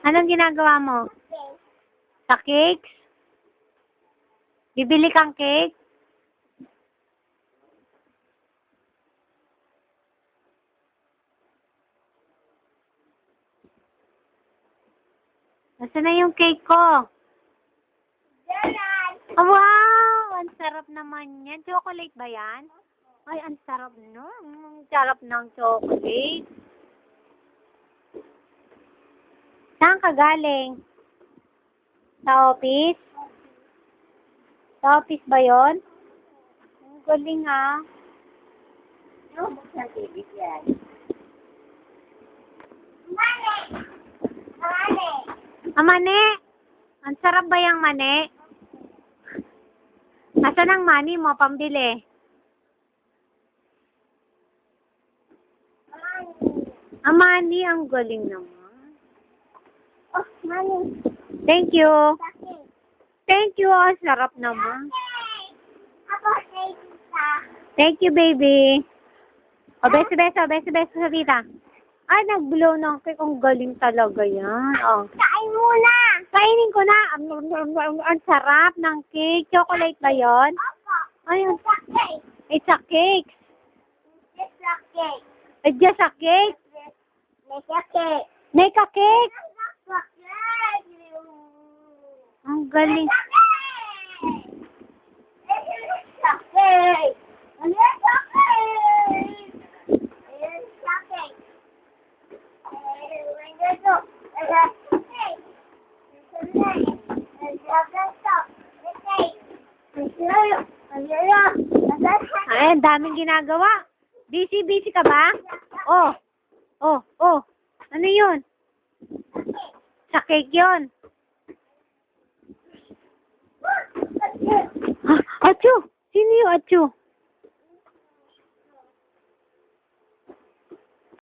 Anong ginagawa mo? Sa cakes? Bibili kang cake? Nasaan na yung cake ko? Oh, wow! Ang sarap naman yan. Chocolate ba yan? Ay, ang sarap no. Ang sarap ng chocolate. Saan ka galing? Sa office? Sa office ba yon? Ang galing ah. Ano mo sa TV yan? Mane! Ang sarap ba yung mane? Nasaan ang money mo pambili? Money, ang galing naman. Oh, money. Thank you. Sakit. Thank you. Ang sarap naman. Ako, tita. Thank you, baby. O, beso-beso. Beso-beso sa tita. Ay, nag-blow ng cake. Ang galing talaga yan. Oh. Kain muna. Kainin ko na. Ang sarap ng cake. Chocolate ba yon? Opo. Ay, It's a cake. it's a cake. It's a cake. It's just a cake. It's a cake. Make a cake. It's a cake. Ang galing. It's a cake. It's a cake. It's a cake. Ay, ang daming ginagawa. Busy ka ba? Oh. Ano yun? Sa cake yun. Achu! Sino yung Achu?